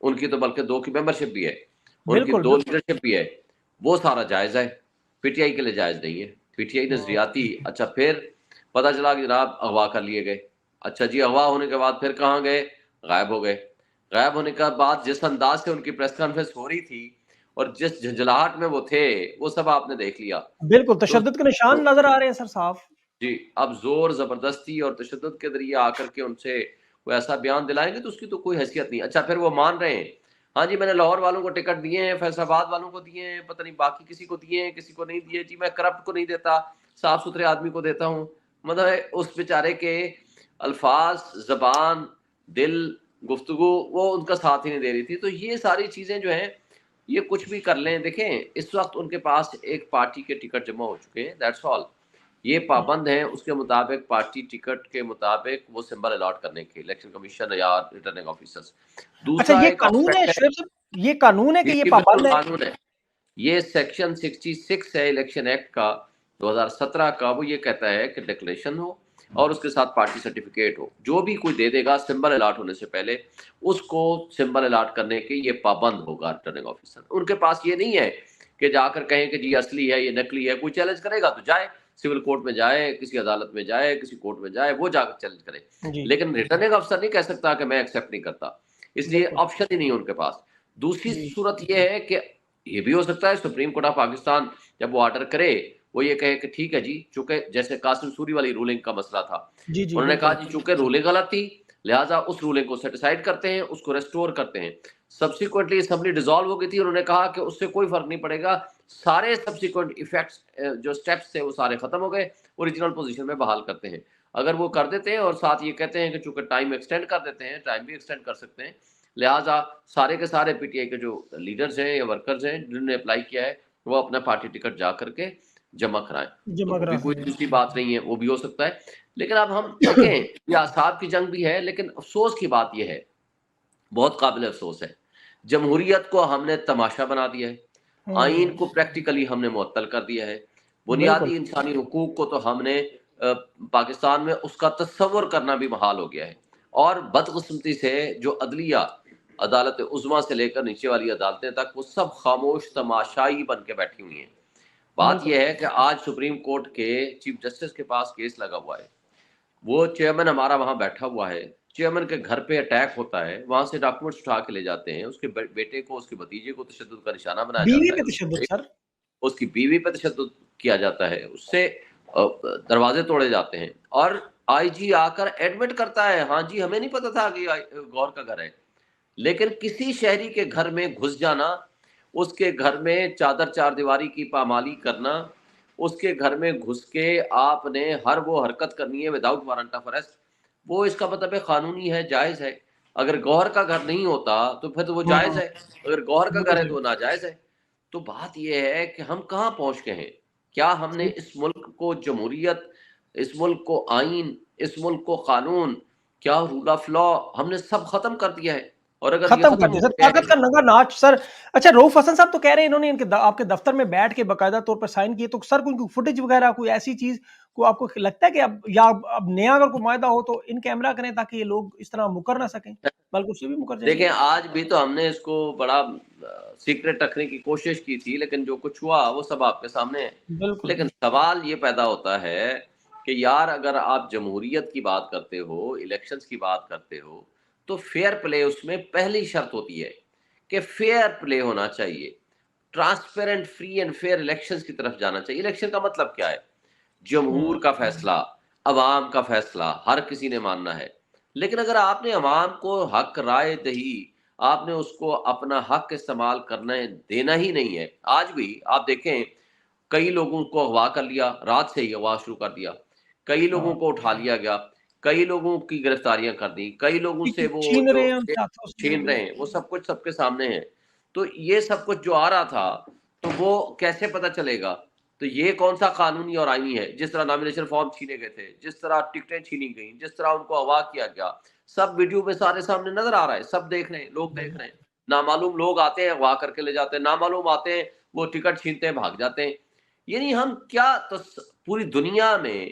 ان کی تو بلکہ 2 کی ممبرشپ بھی ہے, ان کی بالکل 2 لیڈرشپ بھی ہے, وہ سارا جائز ہے, پی ٹی آئی کے لیے جائز نہیں ہے. پی ٹی آئی نظریاتی. اچھا پھر پتہ چلا کہ جناب اغوا کر لیے گئے. اچھا جی اغوا ہونے کے بعد پھر کہاں گئے؟ غائب ہو گئے. غائب ہونے کے بعد جس انداز سے ان کی پریس کانفرنس ہو رہی تھی اور جس جھنجھلاہٹ میں وہ تھے وہ سب آپ نے دیکھ لیا. بالکل تشدد کے نشان نظر آ رہے ہیں سر صاحب. جی اب زور زبردستی اور تشدد کے ذریعے آ کر کے ان سے کوئی ایسا بیان دلائیں گے تو اس کی تو کوئی حیثیت نہیں. اچھا پھر وہ مان رہے ہیں ہاں جی میں نے لاہور والوں کو ٹکٹ دیے ہیں, فیصل آباد والوں کو دیے ہیں, پتہ نہیں باقی کسی کو دیے ہیں, کسی کو نہیں دیے, جی میں کرپٹ کو نہیں دیتا, صاف ستھرے آدمی کو دیتا ہوں. مطلب اس بیچارے کے الفاظ, زبان, دل, گفتگو وہ ان کا ساتھ ہی نہیں دے رہی تھی. تو یہ ساری چیزیں جو ہیں یہ کچھ بھی کر لیں. دیکھیں اس وقت ان کے پاس ایک پارٹی کے ٹکٹ جمع ہو چکے ہیں, دیٹس آل. یہ پابند ہیں اس کے مطابق پارٹی ٹکٹ کے مطابق وہ سمبل الاٹ کرنے کے, الیکشن کمیشن یا ریٹرننگ آفیسرز. اچھا دوسرا یہ ایک قانون ہے آسپیکٹ شعیب صاحب, یہ قانون ہے کہ یہ یہ پابند بالکل ہے؟ قانون ہے, یہ سیکشن 66 ہے الیکشن ایکٹ کا 2017 کا. وہ یہ کہتا ہے کہ ڈکلیریشن ہو اور اس کے ساتھ پارٹی سرٹیفکیٹ ہو, جو بھی کوئی دے دے گا سمبل الاٹ ہونے سے پہلے اس کو سمبل الاٹ کرنے کے یہ پابند ہوگا ریٹرننگ آفیسر. ان کے پاس یہ نہیں ہے کہ جا کر کہیں کہ جی اصلی ہے یہ نکلی ہے. کوئی چیلنج کرے گا تو جائے سول کورٹ میں جائے, کسی عدالت میں جائے, کسی کورٹ میں جائے, وہ جا کر چیلنج کرے. جی لیکن ریٹرننگ افسر نہیں کہہ سکتا کہ میں ایکسیپٹ نہیں کرتا, اس لیے بالکل آپشن ہی نہیں ہے ان کے پاس. دوسری جی صورت یہ ہے کہ یہ بھی ہو سکتا ہے سپریم کورٹ آف پاکستان جب وہ آرڈر کرے وہ یہ کہے کہ ٹھیک ہے جی, چونکہ جیسے قاسم سوری والی رولنگ کا مسئلہ تھا, جی جی انہوں نے کہا بالکل جی چونکہ رولنگ غلط تھی لہٰذا اس رولنگ کو سیٹیسفائڈ کرتے ہیں, اس کو ریسٹور کرتے ہیں. سبسیکوئنٹلی اسمبلی ڈیزالو ہو گئی تھی, انہوں نے کہا کہ اس سے کوئی فرق نہیں پڑے گا, سارے سبسیکوئنٹ ایفیکٹس جو سٹیپس تھے وہ سارے ختم ہو گئے, اوریجنل پوزیشن میں بحال کرتے ہیں. اگر وہ کر دیتے ہیں اور ساتھ یہ کہتے ہیں کہ چونکہ ٹائم ایکسٹینڈ کر دیتے ہیں, ٹائم بھی ایکسٹینڈ کر سکتے ہیں, لہٰذا سارے کے سارے پی ٹی آئی کے جو لیڈرز ہیں یا ورکرز ہیں جنہوں نے اپلائی کیا ہے وہ اپنا پارٹی ٹکٹ جا کر کے جمع کرائیں. تو جمع وہ کرا بھی کوئی سکیں. دوسری بات نہیں ہے, وہ بھی ہو سکتا ہے. لیکن اب ہم دیکھیں یہ اعصاب کی جنگ بھی ہے, لیکن افسوس کی بات یہ ہے, بہت قابل افسوس ہے, جمہوریت کو ہم نے تماشا بنا دیا ہے, آئین کو پریکٹیکلی ہم نے معطل کر دیا ہے, بالکل بنیادی انسانی حقوق کو تو ہم نے پاکستان میں اس کا تصور کرنا بھی محال ہو گیا ہے. اور بدقسمتی سے جو عدلیہ, عدالت عظمیٰ سے لے کر نیچے والی عدالتیں تک, وہ سب خاموش تماشائی بن کے بیٹھی ہوئی ہیں. بات بالکل یہ ہے کہ آج سپریم کورٹ کے چیف جسٹس کے پاس کیس لگا ہوا ہے, وہ چیئرمین ہمارا وہاں بیٹھا ہوا ہے, چیئرمین کے گھر پہ اٹیک ہوتا ہے, وہاں سے ڈاکومنٹس اٹھا کے لے جاتے ہیں, اس کے بیٹے کو, اس کے بھتیجے کو تشدد کا نشانہ بنایا بیوی جاتا پہ ہے, تشدد سر. اس کی بیوی پہ تشدد کیا جاتا ہے, اس سے دروازے توڑے جاتے ہیں, اور آئی جی آ کر ایڈمٹ کرتا ہے ہاں جی ہمیں نہیں پتا تھا کہ گور کا گھر ہے. لیکن کسی شہری کے گھر میں گھس جانا, اس کے گھر میں چادر چار دیواری کی پامالی کرنا, اس کے گھر میں گھس کے آپ نے ہر وہ حرکت کرنی ہے وداؤٹ وارنٹ آف اریسٹ, وہ اس کا مطلب ہے قانونی ہے, جائز ہے. اگر گوہر کا گھر نہیں ہوتا تو پھر تو وہ جائز ہے, اگر گوہر کا گھر ہے تو وہ ناجائز ہے. تو بات یہ ہے کہ ہم کہاں پہنچ گئے ہیں, کیا ہم نے اس ملک کو جمہوریت, اس ملک کو آئین, اس ملک کو قانون, کیا رول آف لا ہم نے سب ختم کر دیا ہے. اور اگر یہ ختم کر ختم ہو دیا سر, گیا طاقت ہے, کا ننگا ناچ سر. اچھا رؤف حسن صاحب تو کہہ رہے ہیں انہوں نے آپ کے دفتر میں بیٹھ کے باقاعدہ طور پر سائن کیے, تو سر کوئی فوٹیج وغیرہ کوئی ایسی چیز کو آپ کو لگتا ہے کہ اب نیا اگر کوئی معاہدہ ہو تو ان کیمرہ کریں تاکہ یہ لوگ اس طرح مکر نہ سکیں, بلکہ اس سے بھی مکر جائیں گے؟ دیکھیں آج بھی تو ہم نے اس کو بڑا سیکرٹ رکھنے کی کوشش کی تھی, لیکن جو کچھ ہوا وہ سب آپ کے سامنے ہے. بالکل لیکن سوال یہ پیدا ہوتا ہے کہ یار اگر آپ جمہوریت کی بات کرتے ہو, الیکشنز کی بات کرتے ہو, تو فیئر پلے اس میں پہلی شرط ہوتی ہے کہ فیئر پلے ہونا چاہیے, transparent free and fair elections کی طرف جانا چاہیے. الیکشن کا مطلب کیا ہے؟ جمہور کا فیصلہ, عوام کا فیصلہ, ہر کسی نے ماننا ہے. لیکن اگر آپ نے عوام کو حق رائے دہی, آپ نے اس کو اپنا حق استعمال کرنے دینا ہی نہیں ہے. آج بھی آپ دیکھیں کئی لوگوں کو اغوا کر لیا, رات سے ہی اغوا شروع کر دیا, کئی لوگوں کو اٹھا لیا گیا, کئی لوگوں کی گرفتاریاں کر دی, کئی لوگوں سے وہ چھین جو رہے ہیں ان کے ہاتھوں سے, چھین رہے ہیں, وہ سب کچھ سب کے سامنے ہے. تو یہ سب کچھ جو آ رہا تھا تو وہ کیسے پتہ چلے گا؟ تو یہ کون سا قانونی اور آئینی ہے؟ جس طرح نامینیشن فارم چھینے گئے تھے, جس طرح ٹکٹیں چھینی گئیں, جس طرح ان کو اغوا کیا گیا, سب ویڈیو میں سارے سامنے نظر آ رہا ہے, سب دیکھ رہے ہیں, لوگ دیکھ رہے ہیں. نامعلوم لوگ آتے ہیں اغوا کر کے لے جاتے ہیں, نامعلوم آتے ہیں وہ ٹکٹ چھینتے ہیں بھاگ جاتے ہیں. یعنی ہم کیا پوری دنیا میں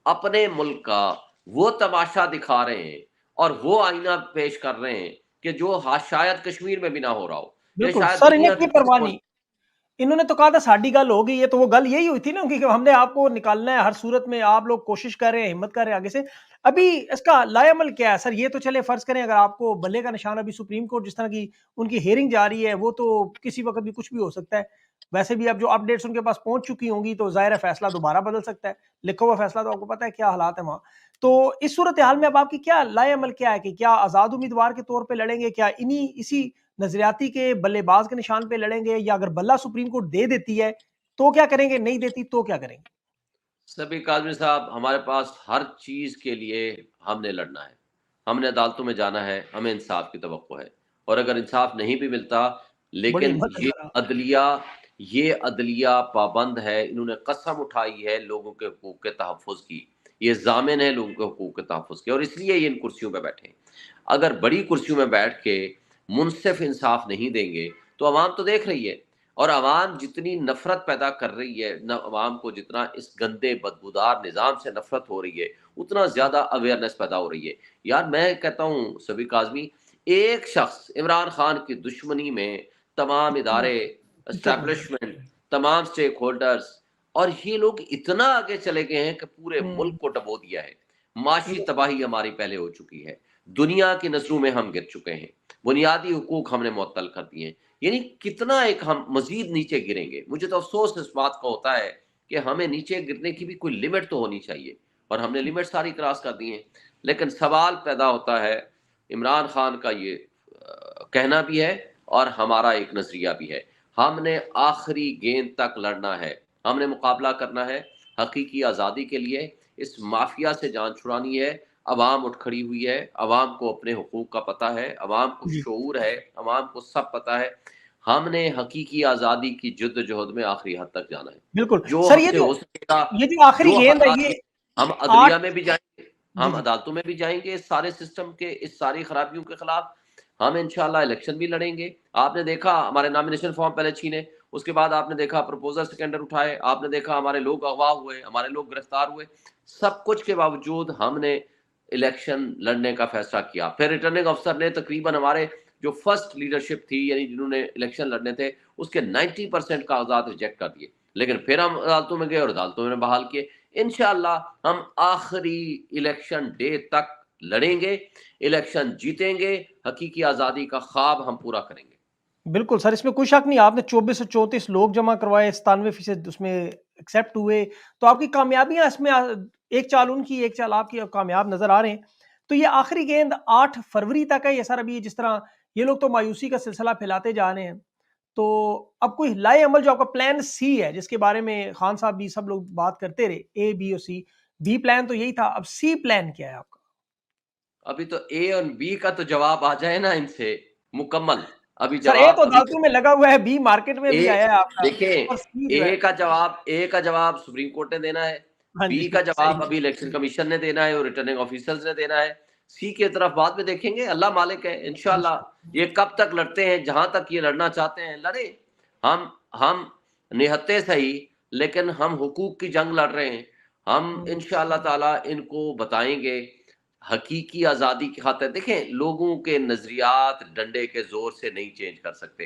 اپنے ملک کا وہ تماشا دکھا رہے ہیں اور وہ آئینہ پیش کر رہے ہیں کہ جو شاید کشمیر میں بھی نہ ہو رہا ہو یا بالکل شاید سر، انہیں دنیا کوئی کے پرواہ نہیں. انہوں نے تو کہا تھا ساڈی گل ہو گئی ہے، تو وہ گل یہی ہوئی تھی نا کہ ہم نے آپ کو نکالنا ہے ہر صورت میں، آپ لوگ کوشش کر رہے ہیں، ہمت کر رہے ہیں آگے سے. ابھی اس کا لائے عمل کیا ہے سر؟ یہ تو چلے فرض کریں اگر آپ کو بلے کا نشان، ابھی سپریم کورٹ جس طرح کی ان کی ہیئرنگ جا رہی ہے، وہ تو کسی وقت بھی کچھ بھی ہو سکتا ہے. ویسے بھی اب جو اپ ڈیٹس ان کے پاس پہنچ چکی ہوں گی تو ظاہر ہے فیصلہ دوبارہ بدل سکتا ہے. لکھا ہوا فیصلہ تو آپ کو پتہ ہے کیا حالات ہیں وہاں. تو اس صورتحال میں اب آپ کی کیا لائے عمل کیا ہے کہ کیا آزاد امیدوار کے طور پہ لڑیں گے، کیا اسی نظریاتی کے بلے باز کے نشان پہ لڑیں گے، یا اگر بلہ سپریم کورٹ دے دیتی ہے تو کیا کریں گے، نہیں دیتی تو کیا کریں گے؟ سبھی کاظمی صاحب، ہمارے پاس ہر چیز کے لیے ہم نے لڑنا ہے، ہم نے عدالتوں میں جانا ہے، ہمیں انصاف کی توقع ہے، اور اگر انصاف نہیں بھی ملتا، بڑی لیکن ہمت ہے سر. یہ عدلیہ پابند ہے، انہوں نے قسم اٹھائی ہے لوگوں کے حقوق کے تحفظ کی، یہ ضامن ہے لوگوں کے حقوق کے تحفظ کی، اور اس لیے یہ ان کرسیوں پہ بیٹھے ہیں. اگر بڑی کرسیوں میں بیٹھ کے منصف انصاف نہیں دیں گے تو عوام تو دیکھ رہی ہے، اور عوام جتنی نفرت پیدا کر رہی ہے، عوام کو جتنا اس گندے بدبودار نظام سے نفرت ہو رہی ہے، اتنا زیادہ اویئرنیس پیدا ہو رہی ہے. یار میں کہتا ہوں سبھی کاظمی، ایک شخص عمران خان کی دشمنی میں تمام ادارے، اسٹیبلشمنٹ، تمام سٹیک ہولڈرز، اور یہ لوگ اتنا آگے چلے گئے ہیں کہ پورے ملک کو ڈبو دیا ہے. معاشی تباہی ہماری پہلے ہو چکی ہے، دنیا کی نظروں میں ہم گر چکے ہیں، بنیادی حقوق ہم نے معطل کر دیے ہیں. یعنی کتنا ایک ہم مزید نیچے گریں گے. مجھے تو افسوس اس بات کا ہوتا ہے کہ ہمیں نیچے گرنے کی بھی کوئی لمٹ تو ہونی چاہیے، اور ہم نے لمٹ ساری کراس کر دی ہیں. لیکن سوال پیدا ہوتا ہے، عمران خان کا یہ کہنا بھی ہے اور ہمارا ایک نظریہ بھی ہے، ہم نے آخری گیند تک لڑنا ہے، ہم نے مقابلہ کرنا ہے حقیقی آزادی کے لیے. اس مافیا سے جان چھڑانی ہے. عوام اٹھ کھڑی ہوئی ہے، عوام کو اپنے حقوق کا پتہ ہے، عوام کو جی شعور ہے، عوام کو سب پتہ ہے. ہم نے حقیقی آزادی کی جدوجہد میں آخری حد تک جانا ہے. بالکل جو سر. ہم سے ہو سکے گا، یہ جو آخری جو گیند ہے حالات یہ کی، ہم عدلیہ 8. میں بھی جائیں گے، جی ہم جی عدالتوں میں بھی جائیں گے، اس سارے سسٹم کے اس ساری خرابیوں کے خلاف. ہم انشاءاللہ الیکشن بھی لڑیں گے. آپ نے دیکھا ہمارے نامینیشن فارم پہلے چھینے، اس کے بعد آپ نے دیکھا پروپوزل سیکنڈر اٹھائے، آپ نے دیکھا ہمارے لوگ اغوا ہوئے، ہمارے لوگ گرفتار ہوئے. سب کچھ کے باوجود ہم نے الیکشن لڑنے کا فیصلہ کیا. پھر ریٹرننگ افسر نے تقریباً ہمارے جو فرسٹ لیڈرشپ تھی، یعنی جنہوں نے الیکشن لڑنے تھے، اس کے 90% کاغذات ریجیکٹ کر دیے. لیکن پھر ہم عدالتوں میں گئے اور عدالتوں میں بحال کیے. انشاءاللہ ہم آخری الیکشن ڈے تک لڑیں گے، الیکشن جیتیں گے، حقیقی آزادی کا خواب ہم پورا کریں گے. بالکل سر، اس میں کوئی شک نہیں. آپ نے 24 سے 34 لوگ جمع کروائے، 97% اس میں ایکسیپٹ ہوئے، تو آپ کی کامیابیاں اس میں ایک چال ان کی ایک چال آپ کی کامیاب نظر آ رہے ہیں. تو یہ آخری گیند 8 فروری تک ہے یہ سر. ابھی جس طرح یہ لوگ تو مایوسی کا سلسلہ پھیلاتے جا رہے ہیں، تو اب کوئی لائے عمل جو آپ کا پلان سی ہے، جس کے بارے میں خان صاحب بھی سب لوگ بات کرتے رہے، اے بی اور سی. بی پلان تو یہی تھا، اب سی پلان کیا ہے آپ کا؟ ابھی تو اے اور بی کا تو جواب آ جائے نا ان سے مکمل. ابھی سر اے تو جواب ابھی عدالتوں میں لگا ہوا ہے، بی مارکیٹ میں اے، بھی آیا ہے آپ کا، دیکھیں، اور سی جو ہے. اے کا جواب سپریم کورٹ نے دینا ہے، ہاں جی بی کا صحیح. جواب ابھی الیکشن کمیشن نے دینا ہے اور ریٹرننگ آفیسرز نے دینا ہے. سی کی طرف بعد میں دیکھیں گے. اللہ مالک ہے، انشاءاللہ. یہ کب تک لڑتے ہیں، جہاں تک یہ لڑنا چاہتے ہیں لڑیں. ہم نہتے صحیح، لیکن ہم حقوق کی جنگ لڑ رہے ہیں. ہم انشاءاللہ تعالی ان کو بتائیں گے حقیقی آزادی کی خاطر. دیکھیں، لوگوں کے نظریات ڈنڈے کے زور سے نہیں چینج کر سکتے.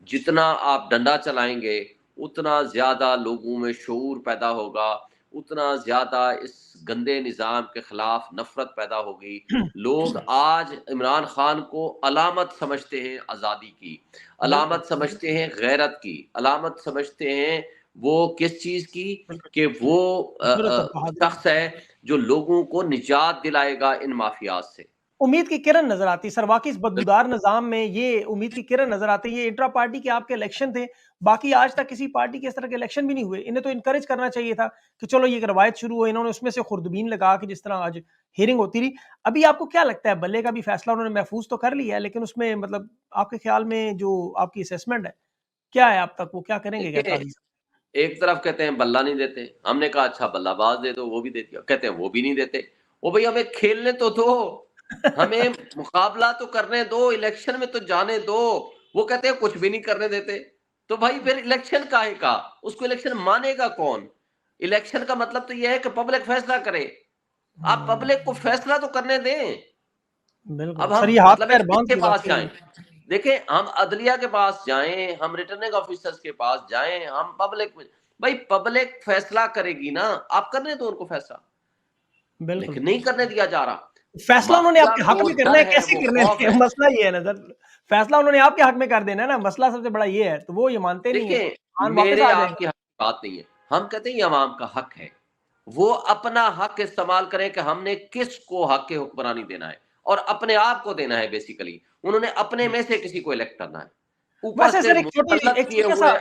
جتنا آپ ڈنڈا چلائیں گے اتنا زیادہ لوگوں میں شعور پیدا ہوگا، اتنا زیادہ اس گندے نظام کے خلاف نفرت پیدا ہوگی. لوگ آج عمران خان کو علامت سمجھتے ہیں آزادی کی، بالکل علامت سمجھتے ہیں غیرت کی، علامت سمجھتے ہیں وہ کس چیز کی، کہ وہ ضرورت اور بہادری. شخص ہے جو لوگوں کو نجات دلائے گا ان مافیات سے. امید کی کرن نظر آتی سر، واقعی اس بدبودار نظام میں یہ امید کی کرن نظر آتی. یہ انٹرا پارٹی کے آپ کے الیکشن تھے، باقی آج تک کسی پارٹی کے اس طرح کے الیکشن بھی نہیں ہوئے. انہیں تو انکریج کرنا چاہیے تھا کہ چلو یہ ایک روایت شروع ہو. انہوں نے اس میں سے خوردبین لگا کے جس طرح آج ہیئرنگ ہوتی رہی. ابھی آپ کو کیا لگتا ہے، بلے کا بھی فیصلہ انہوں نے محفوظ تو کر لیا ہے، لیکن اس میں مطلب آپ کے خیال میں جو آپ کی اسیسمنٹ ہے کیا ہے اب تک، وہ کیا کریں گے کیا دیکھیں، قاضی؟ ایک طرف کہتے ہیں بلہ نہیں دیتے، ہم نے کہا اچھا بلہ باز دے دو، وہ بھی دے دیا. کہتے ہیں وہ بھی نہیں دیتے. وہ بھئی ہمیں کھیلنے تو دو، ہمیں مقابلہ تو کرنے دو، الیکشن میں تو جانے دو. وہ کہتے ہیں کچھ بھی نہیں کرنے دیتے. تو بھائی پھر الیکشن کاہے کا؟ اس کو الیکشن مانے گا کون؟ الیکشن کا مطلب تو یہ ہے کہ پبلک فیصلہ کرے. آپ پبلک کو فیصلہ تو کرنے دیں. بالکل اب سر، ہم یہ ہاتھ مطلب ہے پیر کہ کس باندھ کے کے پاس واقعی جائیں؟ دیکھیں ہم عدلیہ کے پاس جائیں، ہم ریٹرننگ آفیسرز کے پاس جائیں، ہم پبلک میں، بھائی پبلک فیصلہ کرے گی نا، آپ کرنے دو ان کو فیصلہ، بالکل لیکن نہیں کرنے دیا جا رہا۔ فیصلہ انہوں نے آپ مافیا کے حق کو میں کرنا ڈر ہے، ہے، کیسے وہ کرنے خوف ہے؟ ہے۔ مسئلہ یہ ہے نا سر، فیصلہ انہوں نے آپ کے حق میں کر دینا ہے نا، مسئلہ سب سے بڑا یہ ہے، تو وہ یہ مانتے نہیں ہیں، دیکھیں خان واپس میرے آ جائیں آپ گے۔ کی حق کی بات نہیں ہے، ہم کہتے ہیں یہ عوام کا حق ہے، وہ اپنا حق استعمال کریں کہ ہم نے کس کو حق حکمرانی دینا ہے، اور اپنے آپ کو دینا ہے۔ بیسیکلی انہوں نے اپنے میں سے کسی کو الیکٹ کرنا ہے، اوپر ویسے سے سر مسلط کیے ہوئے۔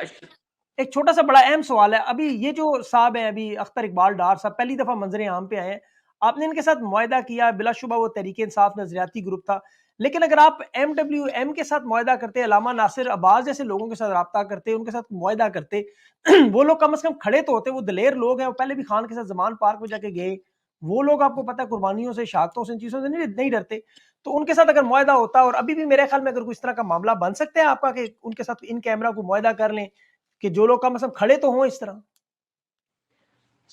ایک چھوٹا سا بڑا اہم سوال ہے، ابھی یہ جو صاحب ہیں، ابھی اختر اقبال ڈار صاحب پہلی دفعہ منظر عام پہ آئے ہیں، آپ نے ان کے ساتھ معاہدہ کیا، بلا شبہ وہ تحریک انصاف نظریاتی گروپ تھا، لیکن اگر آپ ایم ڈبلیو ایم کے ساتھ معاہدہ کرتے، علامہ ناصر عباس جیسے لوگوں کے ساتھ رابطہ کرتے، ان کے ساتھ معاہدہ کرتے، وہ لوگ کم از کم کھڑے تو ہوتے، وہ دلیر لوگ ہیں، وہ پہلے بھی خان کے ساتھ زمان پارک میں جا کے گئے، وہ لوگ آپ کو پتہ قربانیوں سے، شہادتوں سے، ان چیزوں سے نہیں ڈرتے، تو ان کے ساتھ اگر معاہدہ ہوتا، اور ابھی بھی میرے خیال میں اگر کوئی اس طرح کا معاملہ بن سکتا ہے آپ کا کہ ان کے ساتھ ان کیمرہ کو معاہدہ کر لیں کہ جو لوگ کم از کم کھڑے تو ہوں اس طرح۔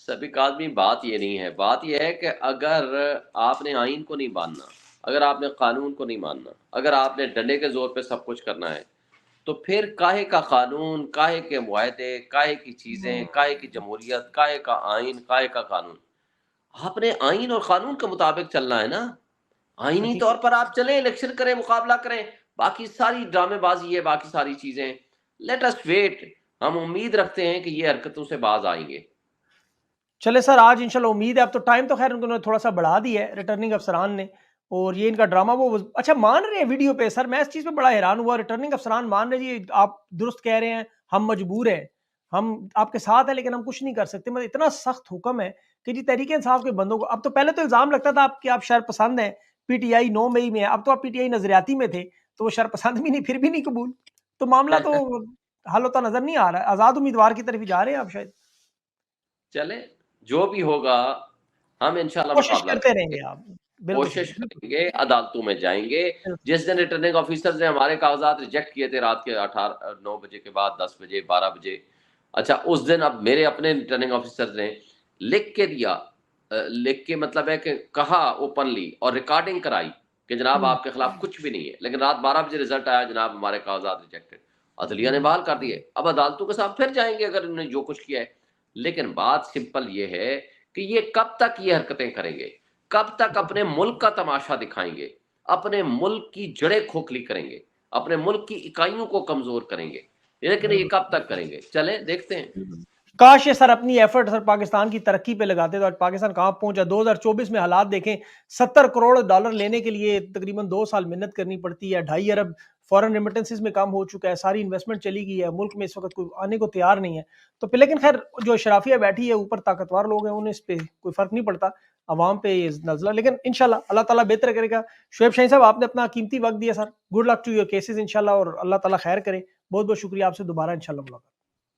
سبق آدمی بات یہ نہیں ہے، بات یہ ہے کہ اگر آپ نے آئین کو نہیں ماننا، اگر آپ نے قانون کو نہیں ماننا، اگر آپ نے ڈنڈے کے زور پہ سب کچھ کرنا ہے، تو پھر کاہے کا قانون، کاہے کے معاہدے، کاہے کی چیزیں، کاہے کی جمہوریت، کاہے کا آئین، کاہے کا قانون؟ آپ نے آئین اور قانون کے مطابق چلنا ہے نا، آئینی طور پر آپ چلیں، الیکشن کریں، مقابلہ کریں، باقی ساری ڈرامے بازی ہے، باقی ساری چیزیں لیٹ اس ویٹ، ہم امید رکھتے ہیں کہ یہ حرکتوں سے باز آئیں گے۔ چلے سر، آج انشاءاللہ امید ہے، اب تو ٹائم تو خیر انہوں نے تھوڑا سا بڑھا دیا ہے ریٹرننگ افسران نے، اور یہ ان کا ڈرامہ وہ اچھا مان رہے ہیں ویڈیو پہ۔ سر میں اس چیز پہ بڑا حیران ہوا، ریٹرننگ افسران مان رہے جی آپ درست کہہ رہے ہیں، ہم مجبور ہیں، ہم آپ کے ساتھ ہیں لیکن ہم کچھ نہیں کر سکتے، مطلب اتنا سخت حکم ہے کہ جی تحریک انصاف کے بندوں کو، اب تو پہلے تو الزام لگتا تھا آپ کہ آپ شر پسند ہیں، پی ٹی آئی 9 مئی میں ہے، اب تو آپ پی ٹی آئی نظریاتی میں تھے تو وہ شر پسند بھی نہیں، پھر بھی نہیں قبول، تو معاملہ تو حل ہوتا نظر نہیں آ رہا ہے، آزاد امیدوار کی طرف ہی جا رہے ہیں آپ شاید۔ چلیں جو بھی ہوگا ہم انشاءاللہ کوشش مقابلہ کرتے رہیں کریں گے، گے آپ، بالکل کوشش صحیح، کریں گے، عدالتوں میں جائیں گے۔ بالکل جس دن ریٹرننگ آفیسرز نے ہمارے کاغذات ریجیکٹ کیے تھے رات کے 9 بجے کے بعد، 10 بجے، 12 بجے، اچھا اس دن اب میرے اپنے ریٹرننگ آفیسرز نے لکھ کے دیا، لکھ کے مطلب ہے کہ کہا اوپنلی اور ریکارڈنگ کرائی کہ جناب آپ کے خلاف کچھ بھی نہیں ہے، لیکن رات 12 بجے رزلٹ آیا، جناب ہمارے کاغذات ریجیکٹڈ، عدلیہ نے بحال کر دیے۔ اب عدالتوں کے ساتھ پھر جائیں گے اگر انہوں نے جو کچھ کیا ہے، لیکن بات سمپل یہ ہے کہ یہ کب تک یہ حرکتیں کریں گے، کب تک اپنے ملک کا تماشا دکھائیں گے، اپنے ملک کی جڑیں کھوکھلی کریں گے، اپنے ملک کی اکائیوں کو کمزور کریں گے، لیکن یہ کب تک کریں گے؟ چلیں دیکھتے ہیں۔ کاش یہ سر اپنی ایفرٹ سر پاکستان کی ترقی پہ لگاتے تو آج پاکستان کہاں پہنچا۔ 2024 میں حالات دیکھیں، $70 کروڑ لینے کے لیے تقریباً 2 سال محنت کرنی پڑتی ہے، 2.5 ارب فورن ریمیٹنسز میں کام ہو چکا ہے، ساری انویسٹمنٹ چلی گئی ہے، ملک میں اس وقت کوئی آنے کو تیار نہیں ہے، تو پھر لیکن خیر جو اشرافیہ بیٹھی ہے اوپر طاقتور لوگ ہیں، انہیں اس پہ کوئی فرق نہیں پڑتا، عوام پہ یہ نزلہ، لیکن انشاءاللہ اللہ تعالیٰ بہتر کرے گا۔ شعیب شاہین صاحب آپ نے اپنا قیمتی وقت دیا sir, good luck to your cases انشاءاللہ، اور اللہ تعالیٰ خیر کرے، بہت بہت شکریہ، آپ سے دوبارہ انشاءاللہ ملاقات۔